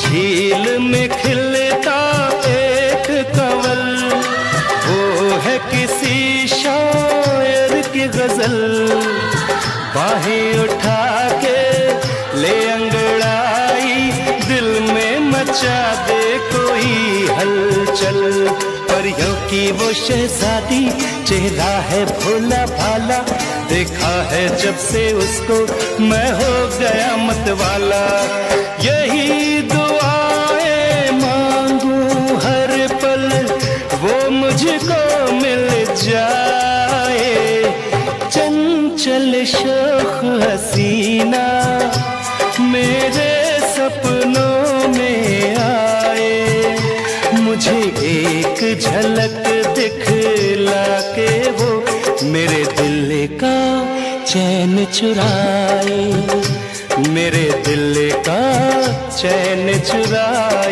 झील में खिलता एक कंवल, वो है किसी शायर की गजल। बाहें उठा के ले अंगड़ाई, दिल में मचा दे कोई हलचल। परियों की वो शहजादी, चेहरा है भोला भाला, देखा है जब से उसको मैं हो गया मतवाला। यही दुआएं मांगू हर पल, वो मुझको मिल जाए। चंचल शोख हसीना मेरे सपनों में आए, मुझे एक झलक दिखला के वो मेरे दिल का चैन चुराए, मेरे दिल का चैन चुराए।